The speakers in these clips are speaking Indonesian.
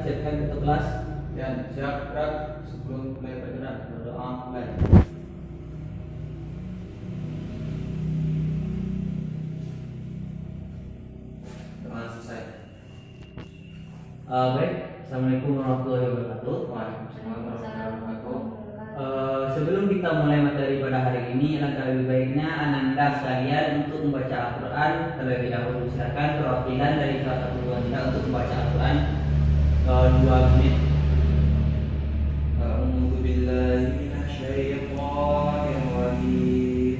siapkan untuk kelas. Dan siap gerak. Sebelum mulai bergerak berdoa mulai. Doa selesai. Baik, assalamualaikum warahmatullahi wabarakatuh. Waalaikumsalam warahmatullahi wabarakatuh. Sebelum kita mulai materi pada hari ini, alangkah lebih baiknya Ananda sekalian untuk membaca Al-Quran terlebih dahulu. Silakan perwakilan dari salah satu wanita untuk membaca Al-Quran 2 menit. A'udzu billahi minasyaitonir rajim.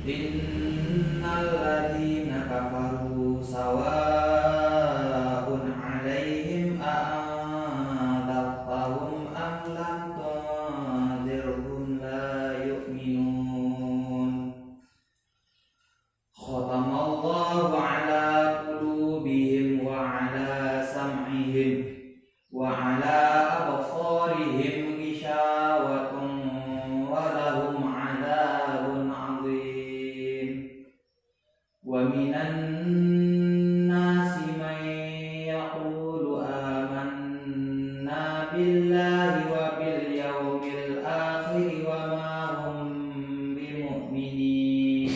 Innal ladzina kafaru sawa'un 'alaihim a'anzartahum am lam tunzirhum la yu'minun. Khatamallahu 'ala qulubihim wa 'ala sam'ihim wa 'ala absarihim ghishawatun wa lahum 'adzabun 'adzim. Wa minan nasi man yaqulu amanna billahi wa bil yawmil akhir wa ma hum bimu'minin.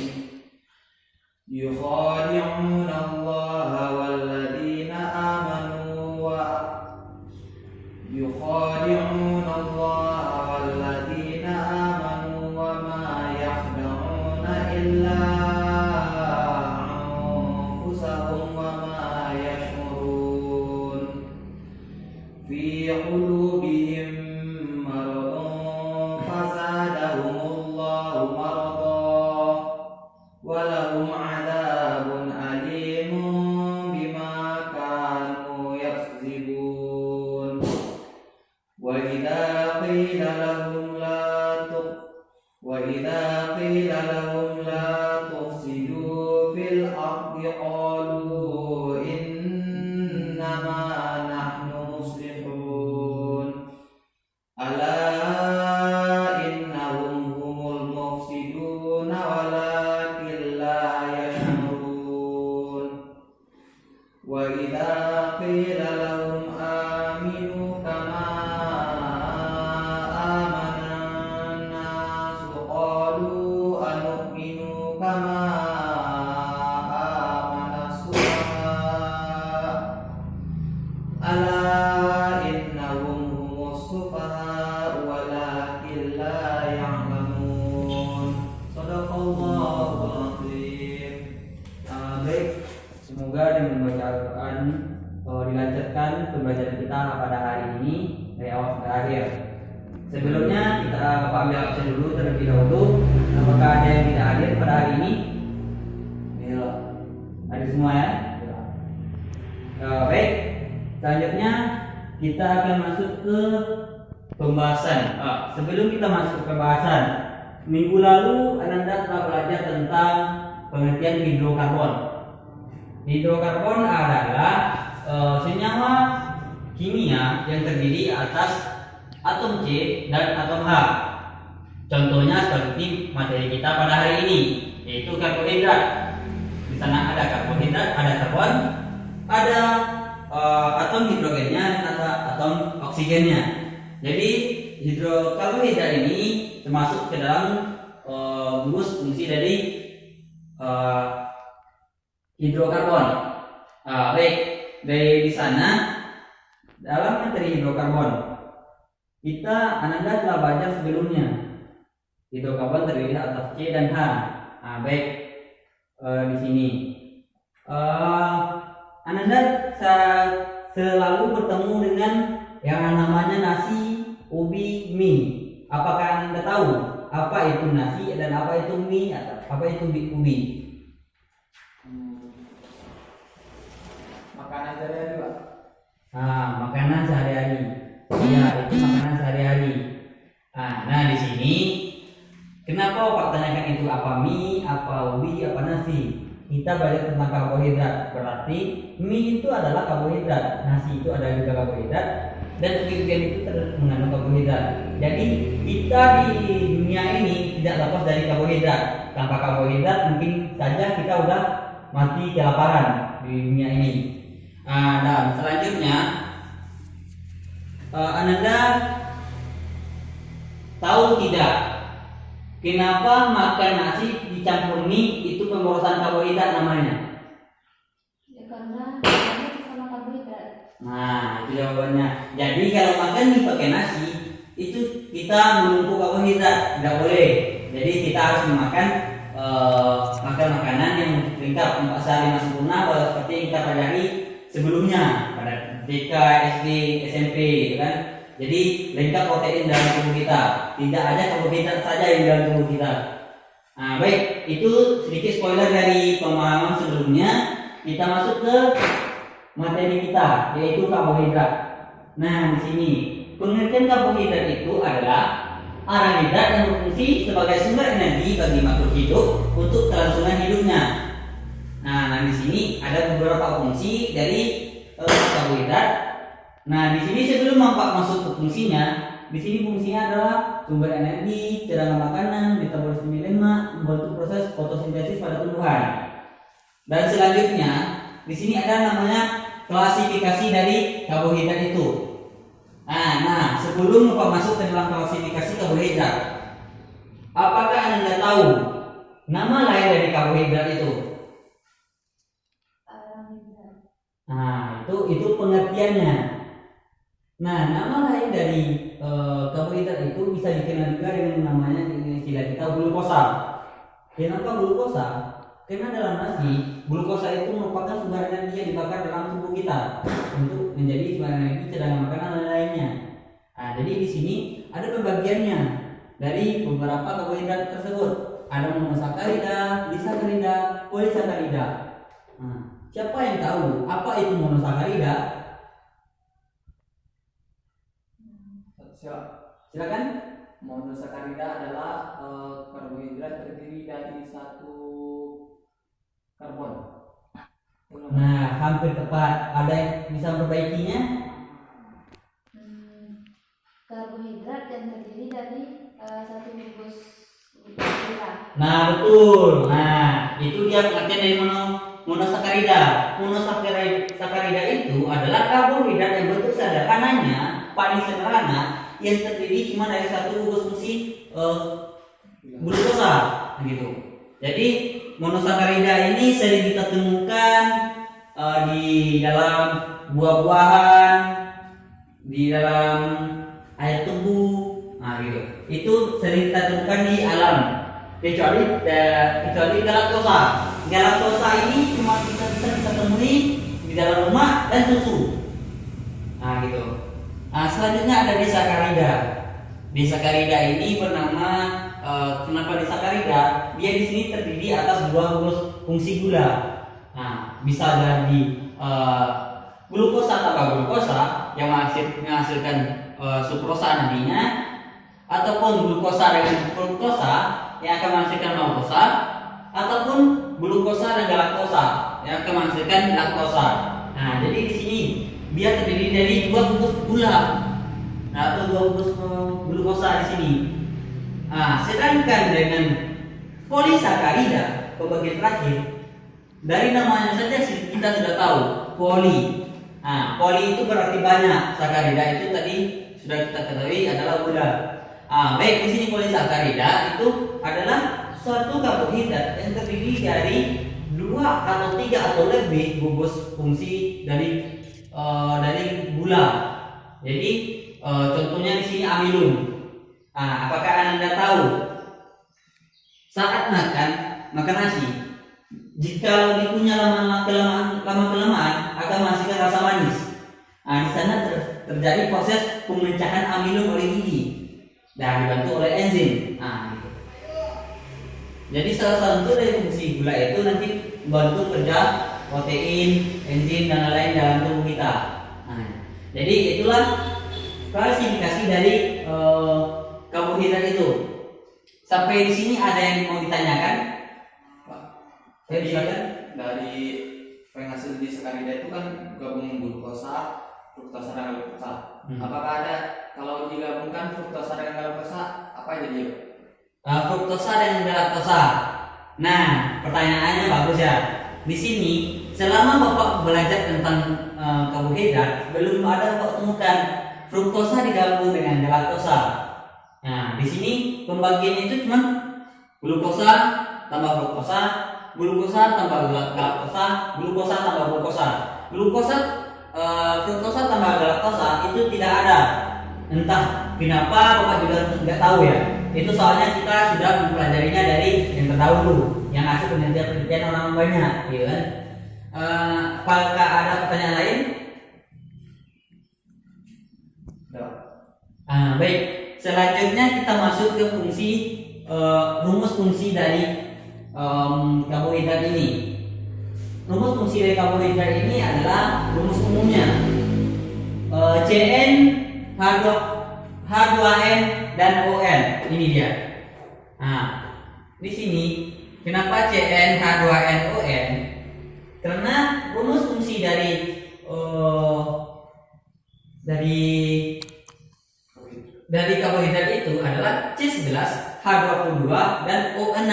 Yukhadi'una Allaha walladzina amanu wa yukhadi'una Allaha walladzina amanu wa ma yakhda'una illa anfusahum wa ma yash'urun. Fi qulubihim maradun fazadahumullahu maradan wa lahum 'adzabun alimun bima kanu yakzibun. Wa idza qila lahum la tufsidu fil ardi qalu innama nahnu muslihun. Ala innahum humul mufsidun walakin la yash'urun. Wa idza qila lahum aminu kama amanan nasu qalu anu'minu kama amanas sufaha. Ala innahum humus sufaha walakin la ya'lamun. Shadaqallahul azim. Baik, semoga dengan membaca Al-Quran dilancarkan pembelajaran kita pada hari ini dari awal sampai akhir. Sebelumnya kita ambil absen dulu terlebih dahulu. Apakah ada yang tidak hadir pada hari ini? Ya, ada semua ya. Baik, selanjutnya kita akan masuk ke pembahasan. Sebelum kita masuk ke pembahasan, minggu lalu Ananda telah belajar tentang pengertian hidrokarbon. Hidrokarbon adalah senyawa kimia yang terdiri atas atom C dan atom H. Contohnya seperti materi kita pada hari ini, yaitu karbohidrat. Di sana ada karbohidrat, ada karbon, ada atom hidrogennya dan ada atom oksigennya. Jadi karbohidrat ini termasuk ke dalam gugus fungsi dari hidrokarbon. Baik, dari sana dalam materi hidrokarbon Ananda telah baca sebelumnya. Hidrokarbon terdiri atas C dan H. Baik, di sini Ananda selalu bertemu dengan yang namanya nasi, ubi, mie. Apakah Ananda tahu apa itu nasi dan apa itu mie atau apa itu ubi? Makanan sehari-hari, Pak. Makanan sehari-hari. Ya, itu makanan sehari-hari. Nah, di sini kenapa Pak tanyakan itu apa mie, apa ubi, apa nasi? Kita belajar tentang karbohidrat. Berarti mie itu adalah karbohidrat, nasi itu adalah juga karbohidrat, dan ubi-ubian itu mengandung karbohidrat. Jadi kita di dunia ini tidak lepas dari karbohidrat. Tanpa karbohidrat mungkin saja kita udah mati kelaparan di dunia ini. Dan selanjutnya Ananda tahu tidak kenapa makan nasi dicampur mie itu pemborosan karbohidrat namanya? Ya karena sama karbohidrat. Nah, itu jawabannya. Jadi kalau makan mie pakai nasi itu kita menumpuk karbohidrat, tidak boleh. Jadi kita harus memakan makan makanan yang lengkap 4 sehari 5 sempurna seperti yang kita pelajari sebelumnya pada TK, SD, SMP, gitu kan. Jadi lengkap protein dalam tubuh kita, tidak ada karbohidrat saja yang dalam tubuh kita. Nah, baik, itu sedikit spoiler dari pemahaman sebelumnya. Kita masuk ke materi kita, yaitu karbohidrat. Nah, di sini pengertian karbohidrat itu adalah karbohidrat yang berfungsi sebagai sumber energi bagi makhluk hidup untuk kelangsungan hidupnya. Nah, di sini ada beberapa fungsi dari karbohidrat. Nah, di sini sebelum masuk ke fungsinya, di sini fungsinya adalah sumber energi, cadangan makanan, metabolisme lemak, membantu proses fotosintesis pada tumbuhan. Dan selanjutnya, di sini ada namanya klasifikasi dari karbohidrat itu. Nah, sebelum masuk ke dalam klasifikasi karbohidrat, apakah Anda tahu nama lain dari karbohidrat itu? Nah, itu pengertiannya. Nah, nama lain dari karbohidrat itu bisa dikenal juga dengan namanya istilah kita glukosa. Kenapa glukosa? Karena dalam nasi, glukosa itu merupakan sumber energi yang dibakar dalam tubuh kita untuk menjadi sumber energi cadangan makanan dan lainnya. Nah, jadi di sini ada pembagiannya dari beberapa karbohidrat tersebut. Ada monosakarida, disakarida, polisakarida. Nah, siapa yang tahu apa itu monosakarida? Silakan. Monosakarida adalah karbohidrat terdiri dari satu karbon. Nah, hampir tepat. Ada yang bisa memperbaikinya? Karbohidrat yang terdiri dari satu bungkus gula. Nah, betul. Nah, itu dia pengertian dari monosakarida. Monosakarida itu adalah karbohidrat yang bentuk sederhananya paling sederhana yang terdiri cuma dari satu bungkus fungsi glukosa, gitu. Jadi monosakarida ini sering kita temukan di dalam buah-buahan, di dalam air tebu, nah gitu. Itu sering kita temukan di alam, kecuali galaktosa. Galaktosa ini cuma kita temui di dalam rumah dan susu. Nah gitu. Nah, selanjutnya ada disakarida. Disakarida ini bernama kenapa disakarida? Dia di sini terdiri atas 2 bungkus fungsi gula. Nah, bisa jadi glukosa atau glukosa yang menghasilkan sukrosa nantinya, ataupun glukosa dengan fruktosa yang akan menghasilkan maltosa, ataupun glukosa dan galaktosa yang akan menghasilkan laktosa. Nah, jadi di sini dia terdiri dari 2 bungkus gula, atau 2 bungkus glukosa di sini. Nah, sedangkan dengan polisakarida, pembagian terakhir, dari namanya saja kita sudah tahu poli. Nah, poli itu berarti banyak, sakarida itu tadi sudah kita ketahui adalah gula. Baik, di sini polisakarida itu adalah suatu karbohidrat yang terdiri dari 2 atau 3 atau lebih bungkus fungsi dari gula. Jadi contohnya di sini amilum. Apakah Anda tahu saat makan nasi, jika dikunyah lama-kelamaan akan menghasilkan rasa manis. Di sana terjadi proses pemecahan amilum oleh gigi dan dibantu oleh enzim. Gitu. Jadi salah satu dari fungsi gula itu nanti membantu kerja protein, enzim dan lain-lain dalam tubuh kita. Jadi itulah klasifikasi dari karbohidrat itu. Sampai di sini ada yang mau ditanyakan? Pak, Saya silakan. dari penghasil disakarida itu kan gabung glukosa, fruktosa dan galaktosa. Apakah ada kalau digabungkan fruktosa dengan galaktosa apa jadi? Fruktosa dan galaktosa. Nah, pertanyaannya bagus ya. Di sini selama Bapak belajar tentang karbohidrat belum ada kok temukan fruktosa digabung dengan galaktosa. Nah, di sini pembagiannya itu cuma glukosa tambah fruktosa, glukosa tambah galaktosa, glukosa tambah glukosa. Fruktosa tambah galaktosa itu tidak ada. Entah kenapa Bapak juga nggak tahu ya. Itu soalnya kita sudah mempelajarinya dari yang terdahulu, yang hasil penelitian orang banyak, gitu kan. Apakah ada pertanyaan lain? Baik. Selanjutnya kita masuk ke fungsi rumus fungsi dari karbohidrat ini. Rumus fungsi dari karbohidrat ini adalah rumus umumnya Cn, H2N dan ON. Ini dia. Nah, di sini kenapa Cn, H2N, ON? Karena rumus fungsi dari karbohidrat itu adalah C11, H22 dan O6.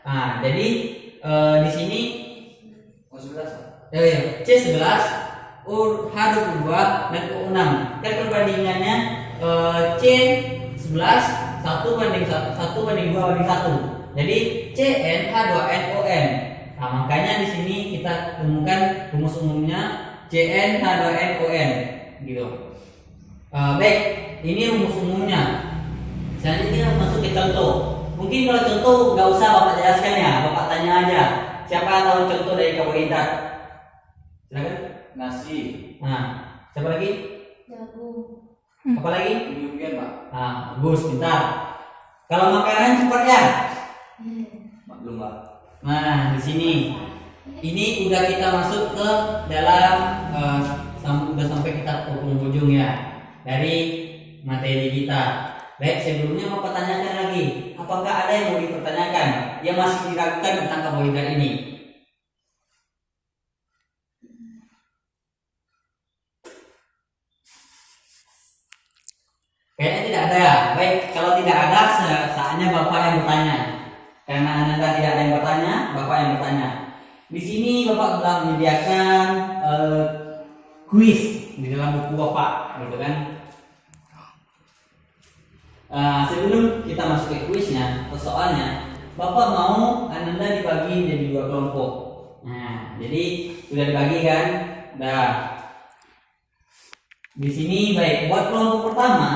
Nah, jadi di sini C11, H22 dan O6. Dan perbandingannya C11 1 banding 2 banding 1. Jadi Cn, H2N, ON. Nah, makanya di sini kita temukan rumus umumnya Cn, H2N, ON gitu. Baik, ini rumus umumnya. Selanjutnya kita masuk ke contoh. Mungkin kalau contoh nggak usah Bapak jelaskan ya, Bapak tanya aja. Siapa tahu contoh dari karbohidrat? Silakan. Nasi. Nah, siapa lagi? Jagung. Apa lagi? Umbi-umbian, Pak. Nah, bagus, pintar. Kalau makanan cepat ya. Maklum, Pak. Nah, di sini ini udah kita masuk ke dalam udah sampai kita ke penghujung ya dari materi kita. Baik, sebelumnya mau pertanyakan lagi, apakah ada yang mau dipertanyakan yang masih diragukan tentang karbohidrat ini? Kayaknya tidak ada ya. Baik, kalau tidak ada saatnya Bapak yang bertanya. Karena Anda tidak ada yang bertanya, Bapak yang bertanya. Di sini Bapak telah menyediakan kuis di dalam buku Bapak, gitu kan? Sebelum kita masuk ke kuisnya, ke soalnya, Bapak mau Anda dibagi menjadi 2 kelompok. Nah, jadi sudah dibagi kan? Nah, di sini baik buat kelompok pertama,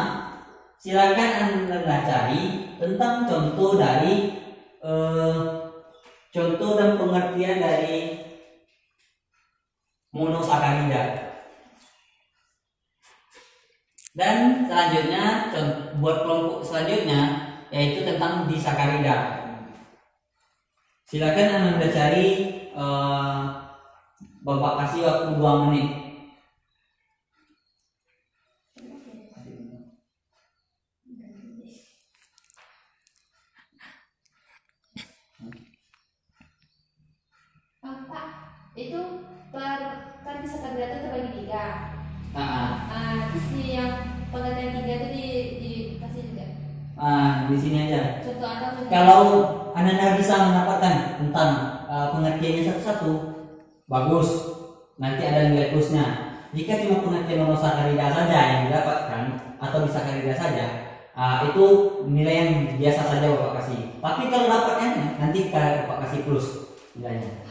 silakan Anda cari tentang contoh dari contoh dan pengertian dari monosakarida. Dan selanjutnya buat kelompok selanjutnya yaitu tentang disakarida. Silakan Anda cari, Bapak kasih waktu 2 menit. Pak, itu kan bisa karbohidrat itu terbagi 3. Terus yang pengertian 3 itu dikasih juga. Di sini aja. Contoh atau Kalau Anda bisa mendapatkan tentang pengertiannya satu-satu, bagus. Nanti ada nilai plusnya. Jika cuma pengertian monosakarida saja yang didapatkan atau disakarida saja, itu nilai yang biasa saja Bapak kasih. Tapi kalau dapatnya nanti Bapak kasih plus nilainya.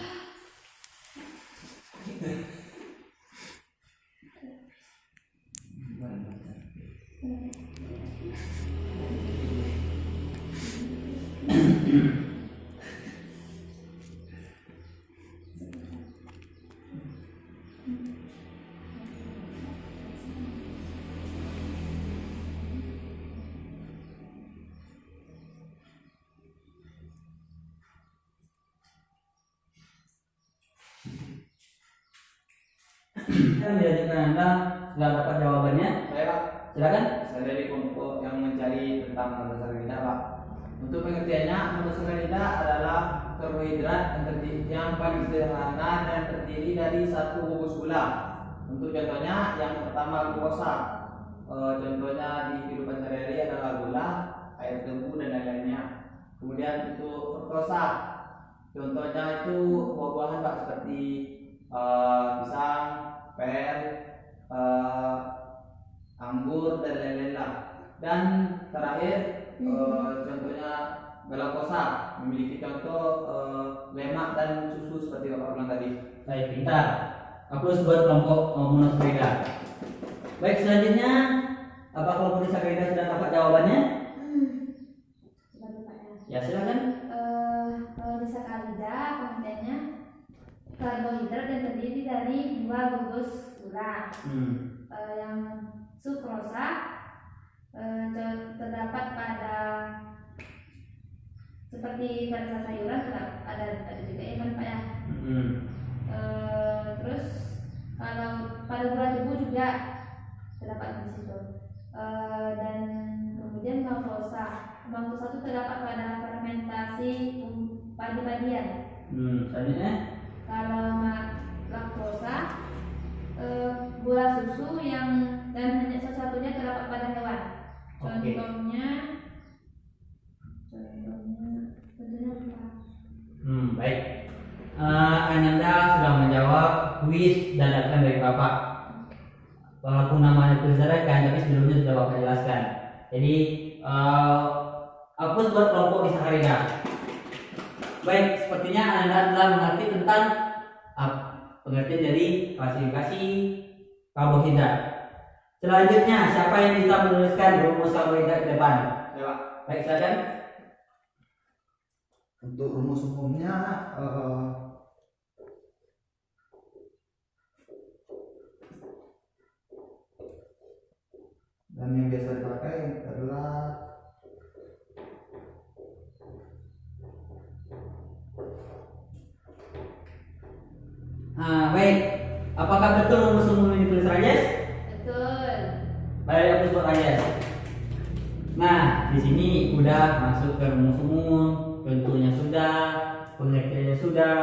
Kan diajarkan Anda sudah dapat jawabannya. Saya, Pak. Silakan. Saya dari kelompok yang mencari tentang monosakarida, Pak. Untuk pengertiannya, monosakarida adalah karbohidrat yang paling sederhana dan terdiri dari 1 bungkus gula. Untuk contohnya, yang pertama glukosa. Contohnya di kehidupan sehari-hari adalah gula, air tebu dan lain-lainnya. Kemudian untuk fruktosa, contohnya itu buah-buahan, Pak, seperti pisang, pir, anggur dan lain-lain lah. Dan terakhir contohnya galakosa memiliki contoh lemak dan susu seperti Bapak bilang tadi. Baik, pintar. Aku buat kelompok monosakarida. Baik, selanjutnya apa kelompok disakarida sudah dapat jawabannya? Coba lupa ya. Ya, silakan. Kalau disakarida pengertiannya karbohidrat yang terdiri dari 2 gugus gula. Yang sukrosa terdapat pada seperti pada sayuran ada juga ya kan Pak ya. Terus kalau pada gula tebu juga terdapat di situ. Dan kemudian maltosa itu terdapat pada fermentasi padi-padian. Selanjutnya Kalau laktosa gula susu yang dan hanya satu-satunya terdapat pada hewan. Oke. Contohnya tentunya lupa. Baik. Ananda sudah menjawab kuis dadakan dari Bapak. Walaupun namanya kuis dadakan, tapi sebelumnya sudah Bapak jelaskan. Jadi aku buat kelompok disakarida. Baik, sepertinya Ananda telah mengerti tentang pengertian dari klasifikasi karbohidrat. Selanjutnya, siapa yang bisa menuliskan rumus karbohidrat ke depan? Ya Pak. Baik, silakan. Untuk rumus umumnya dan yang biasa dipakai adalah Baik. Apakah betul rumus umum ini ditulis Rajes? Betul. Baik, aku buat Rajes. Nah, di sini udah masuk ke rumus umum, contohnya sudah, pengertiannya sudah,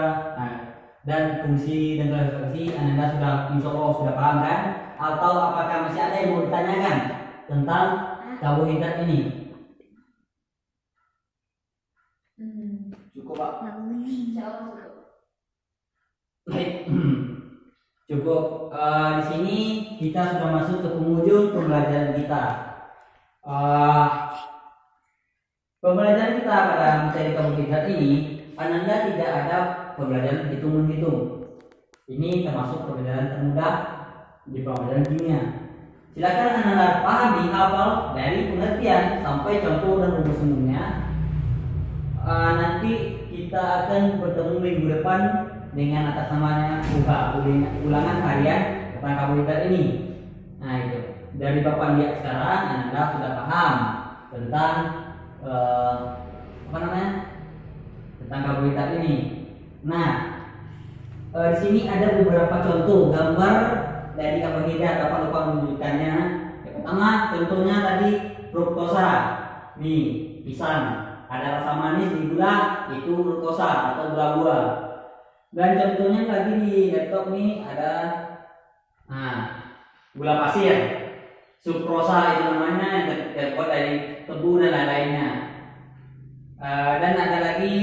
dan fungsi dan klasifikasi Anda sudah insya Allah sudah paham kan? Atau apakah masih ada yang mau ditanyakan tentang karbohidrat ini? Cukup Pak. Insya Allah cukup. Baik, cukup. Di sini kita sudah masuk ke penghujung pembelajaran kita. Pembelajaran kita pada materi karbohidrat ini, Ananda tidak ada pembelajaran hitung-menghitung. Ini termasuk pembelajaran termudah di pembelajaran kimia. Silakan Ananda pahami, hafal dari pengertian sampai contoh dan rumus umumnya. Nanti kita akan bertemu minggu depan dengan atas namanya ulangan harian tentang karbohidrat ini. Nah itu dari Bapak lihat sekarang Anda sudah paham tentang tentang karbohidrat ini. Nah di sini ada beberapa contoh gambar dari karbohidrat. Bapak lupa menunjukkannya. Yang pertama contohnya tadi fruktosa, nih pisang. Ada rasa manis di gula, itu fruktosa atau gula buah. Dan contohnya lagi di laptop nih ada gula pasir, sukrosa itu namanya, yang terbuat dari tebu dan lain-lainnya. Dan ada lagi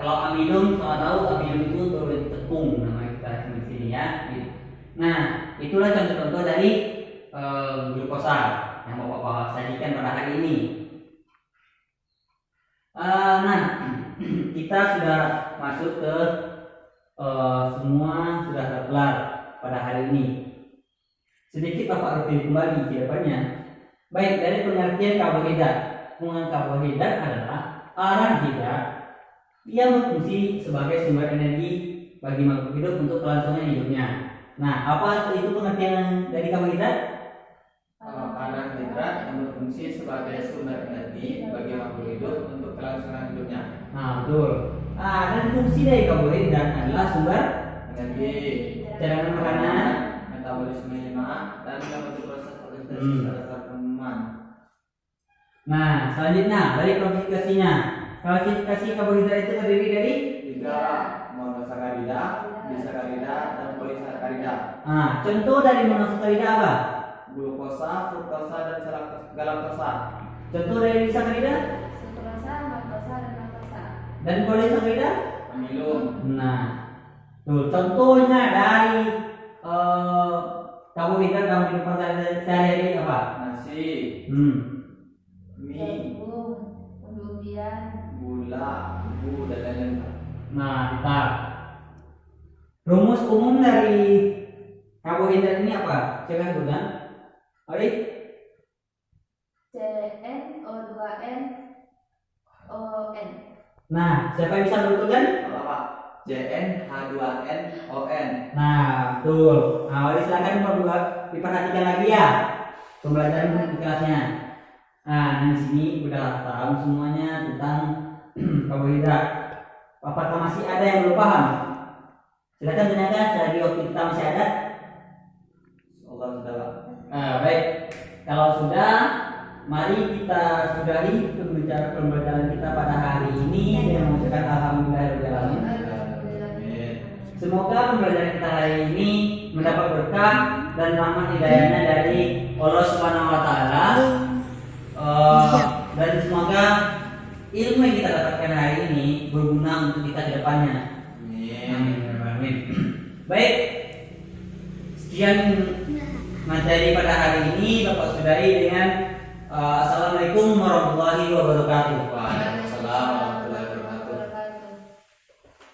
kalau amidum, sama tahu amidum itu turun tepung namanya kita di sini ya. Nah itulah contoh-contoh dari glukosa yang Bapak sajikan pada hari ini. Nah kita sudah masuk ke semua sudah terkelar pada hari ini. Sedikit Bapak review kembali ke depannya. Baik, dari pengertian karbohidrat. Karbohidrat adalah arang hidrat yang berfungsi sebagai sumber energi bagi makhluk hidup untuk kelangsungan hidupnya. Nah, apa itu pengertian dari karbohidrat? Arang hidrat yang berfungsi sebagai sumber energi bagi makhluk hidup untuk kelangsungan hidupnya. Nah, betul. Dan fungsi dari karbohidrat adalah sumber Energi, cadangan makanan, metabolisme lemak, dan membantu proses fotosintesis pada sel penemuan. Nah, selanjutnya dari klasifikasinya. Klasifikasi karbohidrat itu terdiri dari 3 monosakarida, disakarida, dan polisakarida. Contoh dari monosakarida apa? Glukosa, fruktosa, dan galaktosa. Contoh dari disakarida Sukrosa, laktosa, dan laktosa. dan polisakarida? Amilum. Nah, Tuh, contohnya dari karbohidrat dalam kehidupan sehari-hari apa? Nasi, mie, jagung, kemudian gula, bumbu dan lain-lain. Nah, kita rumus umum dari karbohidrat ini apa? Silakan sebutkan. Arif? CnO2n ON. Nah, siapa yang bisa menentukan? Apa Pak? JnH2nOn. Nah, betul. Nah, Arif silakan membuat diperhatikan lagi ya pembelajaran di kelasnya. Nah, di sini udah tahu semuanya tentang karbohidrat. Apakah masih ada yang belum paham? Silakan tanyakan selagi waktu kita masih ada. Allah sudah Pak. Baik, kalau sudah, mari kita sudahi pembelajaran kita pada hari ini dengan mengucapkan alhamdulillahirobbilalamin. Semoga pembelajaran kita hari ini mendapat berkah dan rahmat hidayahnya dari Allah Subhanahu wa taala. Dan semoga ilmu yang kita dapatkan hari ini berguna untuk kita ke depannya. Amin. Baik. Sekian materi pada hari ini Bapak sudahi dengan assalamualaikum warahmatullahi wabarakatuh. Waalaikumsalam.